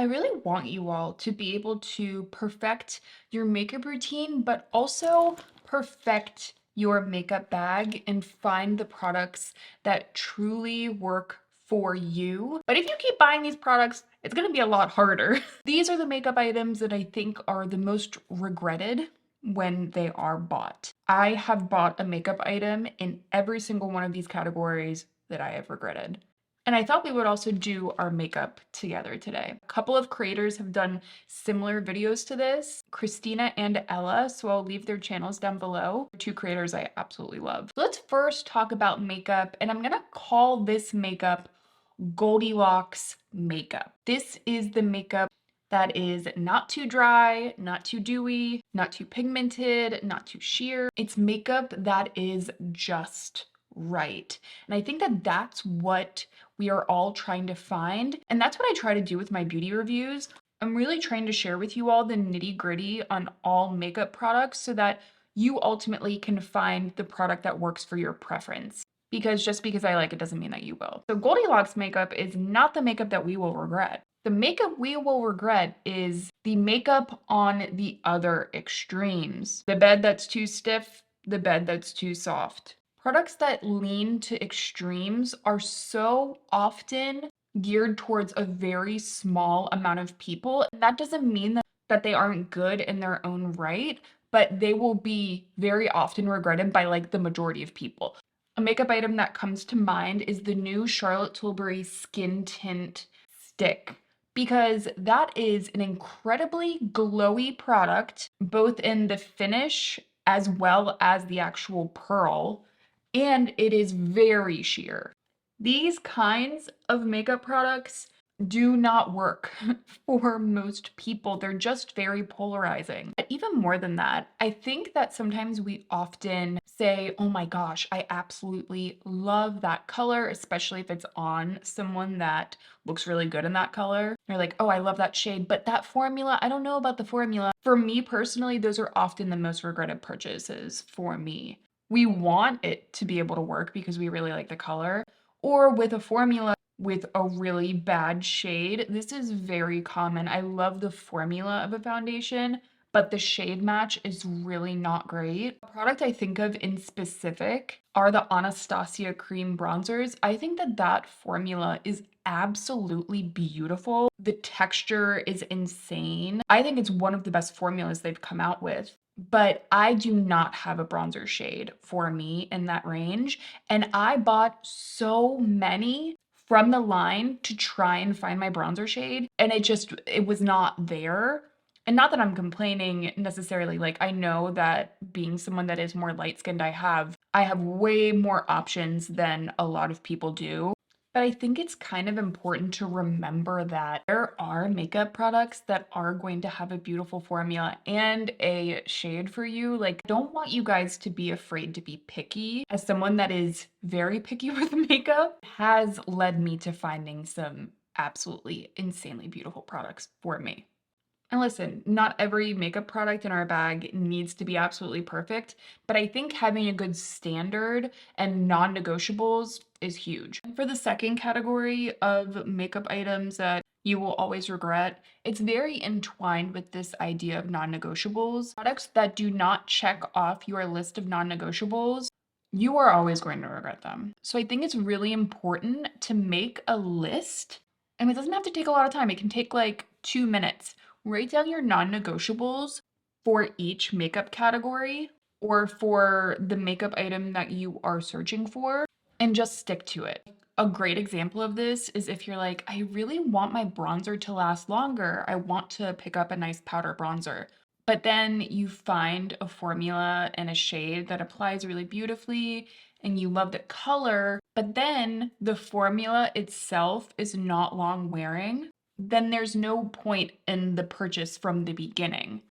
I really want you all to be able to perfect your makeup routine, but also perfect your makeup bag and find the products that truly work for you. But if you keep buying these products, it's going to be a lot harder. These are the makeup items that I think are the most regretted when they are bought. I have bought a makeup item in every single one of these categories that I have regretted. And I thought we would also do our makeup together today. A couple of creators have done similar videos to this, Christina and Ella, so I'll leave their channels down below. Two creators I absolutely love. Let's first talk about makeup, and I'm gonna call this makeup Goldilocks makeup. This is the makeup that is not too dry, not too dewy, not too pigmented, not too sheer. It's makeup that is just right. And I think that that's what we are all trying to find. And that's what I try to do with my beauty reviews. I'm really trying to share with you all the nitty gritty on all makeup products so that you ultimately can find the product that works for your preference. Because just because I like it doesn't mean that you will. So Goldilocks makeup is not the makeup that we will regret. The makeup we will regret is the makeup on the other extremes. The bed that's too stiff, the bed that's too soft. Products that lean to extremes are so often geared towards a very small amount of people. And that doesn't mean that they aren't good in their own right, but they will be very often regretted by like the majority of people. A makeup item that comes to mind is the new Charlotte Tilbury Skin Tint Stick, because that is an incredibly glowy product, both in the finish as well as the actual pearl, and it is very sheer. These kinds of makeup products do not work for most people. They're just very polarizing. But even more than that, I think that sometimes we often say, oh my gosh, I absolutely love that color, especially if it's on someone that looks really good in that color. You're like, oh, I love that shade, but that formula, I don't know about the formula. For me personally, those are often the most regretted purchases for me. We want it to be able to work because we really like the color, or with a formula with a really bad shade. This is very common. I love the formula of a foundation, but the shade match is really not great. A product I think of in specific are the Anastasia cream bronzers. I think that that formula is absolutely beautiful. The texture is insane. I think it's one of the best formulas they've come out with. But I do not have a bronzer shade for me in that range. And I bought so many from the line to try and find my bronzer shade, and it was not there. And not that I'm complaining necessarily, like I know that being someone that is more light-skinned, I have way more options than a lot of people do. But I think it's kind of important to remember that there are makeup products that are going to have a beautiful formula and a shade for you. Like, I don't want you guys to be afraid to be picky. As someone that is very picky with makeup, has led me to finding some absolutely insanely beautiful products for me. And listen, not every makeup product in our bag needs to be absolutely perfect, but I think having a good standard and non-negotiables is huge. And for the second category of makeup items that you will always regret, it's very entwined with this idea of non-negotiables. Products that do not check off your list of non-negotiables, you are always going to regret them. So I think it's really important to make a list, and it doesn't have to take a lot of time. It can take like 2 minutes. Write down your non-negotiables for each makeup category or for the makeup item that you are searching for, and just stick to it. A great example of this is if you're like, I really want my bronzer to last longer. I want to pick up a nice powder bronzer. But then you find a formula and a shade that applies really beautifully and you love the color, but then the formula itself is not long wearing, then there's no point in the purchase from the beginning.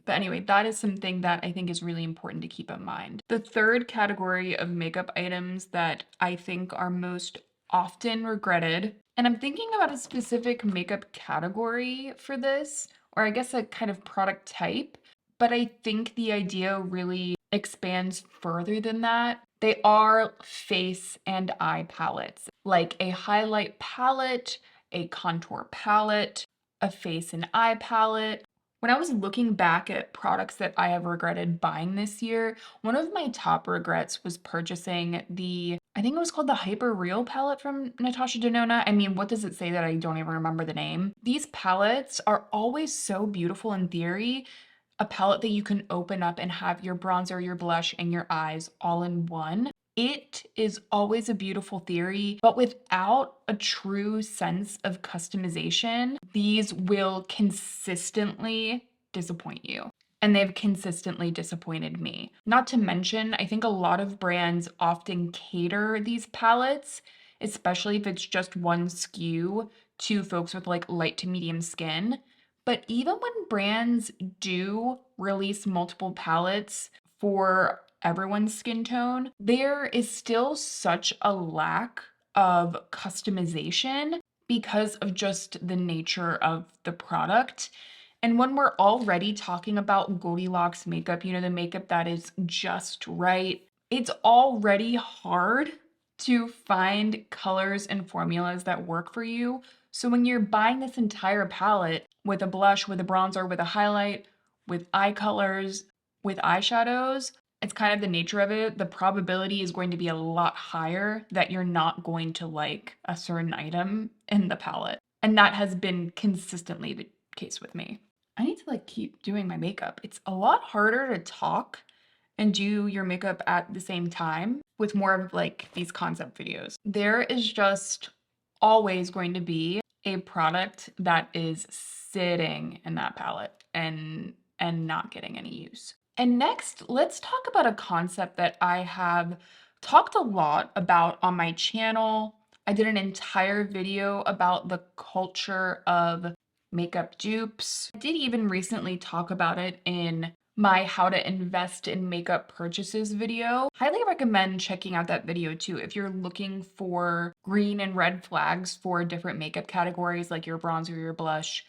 But anyway, that is something that I think is really important to keep in mind. The third category of makeup items that I think are most often regretted, and I'm thinking about a specific makeup category for this, or I guess a kind of product type, but I think the idea really expands further than that. They are face and eye palettes, like a highlight palette, a contour palette, a face and eye palette. When I was looking back at products that I have regretted buying this year, one of my top regrets was purchasing I think it was called the Hyper Real palette from Natasha Denona. I mean, what does it say that I don't even remember the name? These palettes are always so beautiful in theory. A palette that you can open up and have your bronzer, your blush, and your eyes all in one. It is always a beautiful theory, but without a true sense of customization, these will consistently disappoint you. And they've consistently disappointed me. Not to mention, I think a lot of brands often cater these palettes, especially if it's just one SKU, to folks with like light to medium skin. But even when brands do release multiple palettes for everyone's skin tone, there is still such a lack of customization because of just the nature of the product. And when we're already talking about Goldilocks makeup, you know, the makeup that is just right, it's already hard to find colors and formulas that work for you. So when you're buying this entire palette with a blush, with a bronzer, with a highlight, with eye colors, with eyeshadows, it's kind of the nature of it. The probability is going to be a lot higher that you're not going to like a certain item in the palette. And that has been consistently the case with me. I need to like keep doing my makeup. It's a lot harder to talk and do your makeup at the same time with more of like these concept videos. There is just always going to be a product that is sitting in that palette and not getting any use. And next, let's talk about a concept that I have talked a lot about on my channel. I did an entire video about the culture of makeup dupes. I did even recently talk about it in my how to invest in makeup purchases video. Highly recommend checking out that video too if you're looking for green and red flags for different makeup categories like your bronzer, your blush,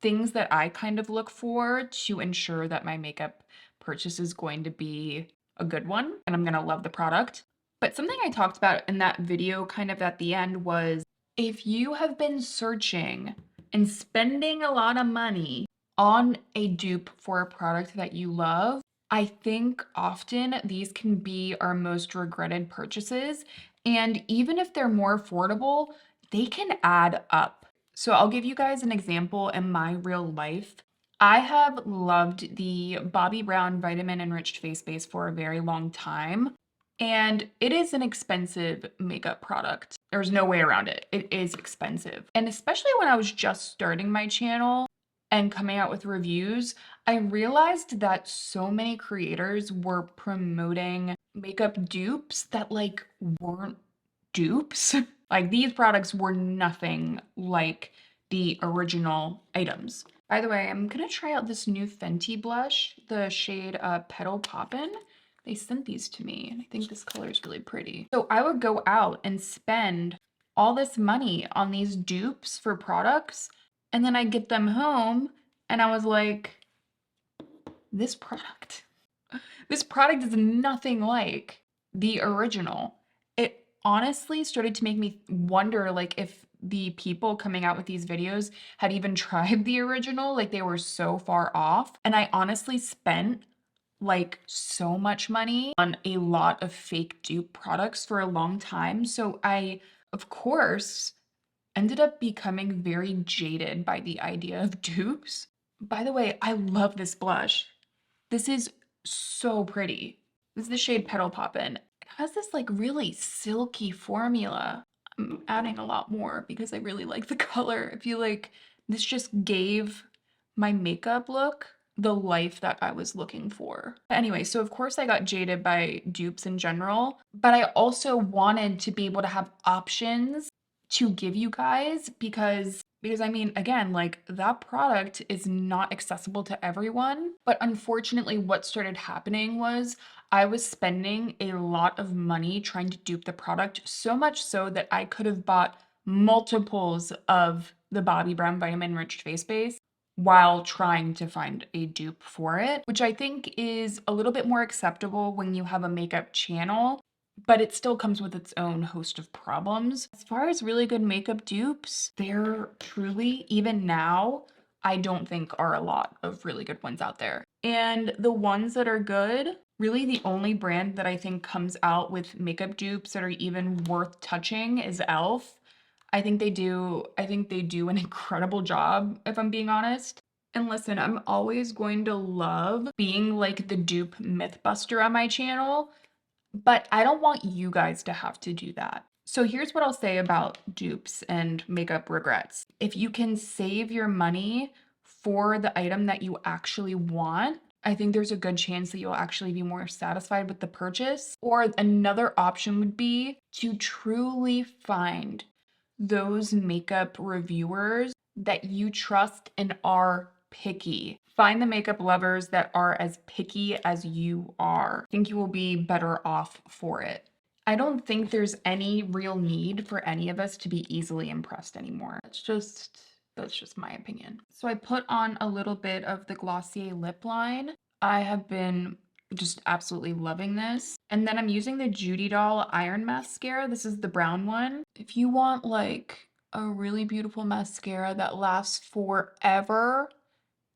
things that I kind of look for to ensure that my makeup purchase is going to be a good one and I'm gonna love the product. But something I talked about in that video kind of at the end was if you have been searching and spending a lot of money on a dupe for a product that you love, I think often these can be our most regretted purchases. And even if they're more affordable, they can add up. So I'll give you guys an example in my real life. I have loved the Bobbi Brown Vitamin Enriched Face Base for a very long time. And it is an expensive makeup product. There's no way around it. It is expensive. And especially when I was just starting my channel and coming out with reviews, I realized that so many creators were promoting makeup dupes that like weren't dupes. Like these products were nothing like the original items. By the way, I'm gonna try out this new Fenty blush, the shade Petal Poppin'. They sent these to me, and I think this color is really pretty. So I would go out and spend all this money on these dupes for products, and then I get them home, and I was like, this product, this product is nothing like the original. It honestly started to make me wonder, like, if the people coming out with these videos had even tried the original, like they were so far off. And I honestly spent like so much money on a lot of fake dupe products for a long time. So I, of course, ended up becoming very jaded by the idea of dupes. By the way, I love this blush. This is so pretty. This is the shade Petal Poppin'. It has this like really silky formula. I'm adding a lot more because I really like the color. I feel like this just gave my makeup look the life that I was looking for. Anyway, so of course I got jaded by dupes in general, but I also wanted to be able to have options to give you guys because I mean, again, like that product is not accessible to everyone. But unfortunately, what started happening was I was spending a lot of money trying to dupe the product, so much so that I could have bought multiples of the Bobbi Brown Vitamin Enriched Face Base while trying to find a dupe for it, which I think is a little bit more acceptable when you have a makeup channel, but it still comes with its own host of problems. As far as really good makeup dupes, they're truly, even now, I don't think are a lot of really good ones out there. And the ones that are good, really the only brand that I think comes out with makeup dupes that are even worth touching is e.l.f. I think they do an incredible job, if I'm being honest. And listen, I'm always going to love being like the dupe mythbuster on my channel, but I don't want you guys to have to do that. So here's what I'll say about dupes and makeup regrets. If you can save your money for the item that you actually want, I think there's a good chance that you'll actually be more satisfied with the purchase. Or another option would be to truly find those makeup reviewers that you trust and are picky. Find the makeup lovers that are as picky as you are. I think you will be better off for it. I don't think there's any real need for any of us to be easily impressed anymore. That's just my opinion. So I put on a little bit of the Glossier lip line. I have been just absolutely loving this. And then I'm using the Judy Doll Iron Mascara. This is the brown one. If you want like a really beautiful mascara that lasts forever,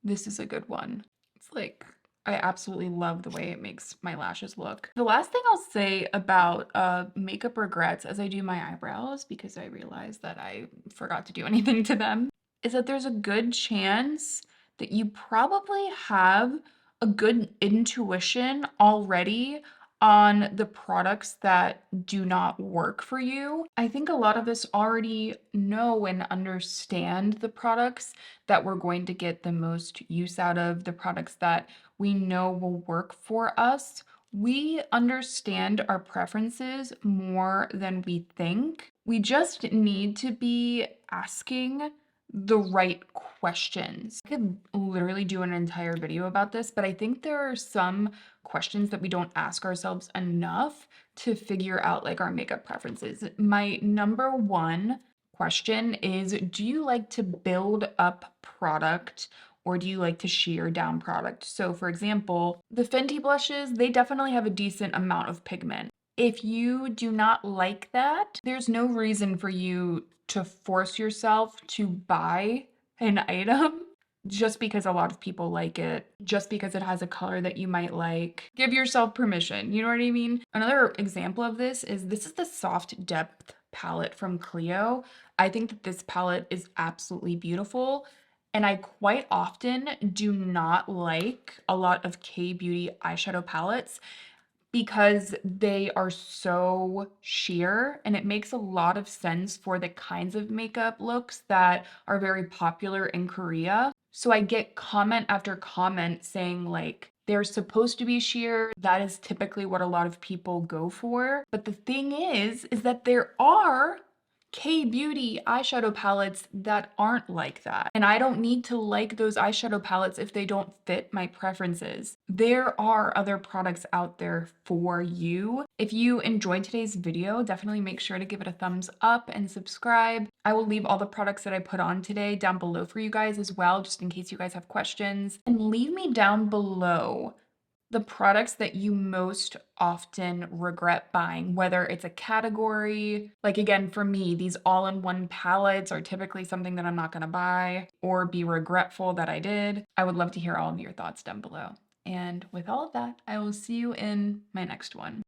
this is a good one. It's like, I absolutely love the way it makes my lashes look. The last thing I'll say about makeup regrets as I do my eyebrows, because I realized that I forgot to do anything to them, is that there's a good chance that you probably have a good intuition already on the products that do not work for you. I think a lot of us already know and understand the products that we're going to get the most use out of, the products that we know will work for us. We understand our preferences more than we think. We just need to be asking the right questions. I could literally do an entire video about this, but I think there are some questions that we don't ask ourselves enough to figure out like our makeup preferences. My number one question is, do you like to build up product or do you like to sheer down product? So for example, the Fenty blushes, they definitely have a decent amount of pigment. If you do not like that, there's no reason for you to force yourself to buy an item just because a lot of people like it, just because it has a color that you might like. Give yourself permission, you know what I mean? Another example of this is the Soft Depth palette from Clio. I think that this palette is absolutely beautiful. And I quite often do not like a lot of K-beauty eyeshadow palettes because they are so sheer, and it makes a lot of sense for the kinds of makeup looks that are very popular in Korea. So I get comment after comment saying like, they're supposed to be sheer. That is typically what a lot of people go for. But the thing is that there are K-beauty eyeshadow palettes that aren't like that. And I don't need to like those eyeshadow palettes if they don't fit my preferences. There are other products out there for you. If you enjoyed today's video, definitely make sure to give it a thumbs up and subscribe. I will leave all the products that I put on today down below for you guys as well, just in case you guys have questions. And leave me down below the products that you most often regret buying, whether it's a category, like again, for me, these all-in-one palettes are typically something that I'm not gonna buy or be regretful that I did. I would love to hear all of your thoughts down below. And with all of that, I will see you in my next one.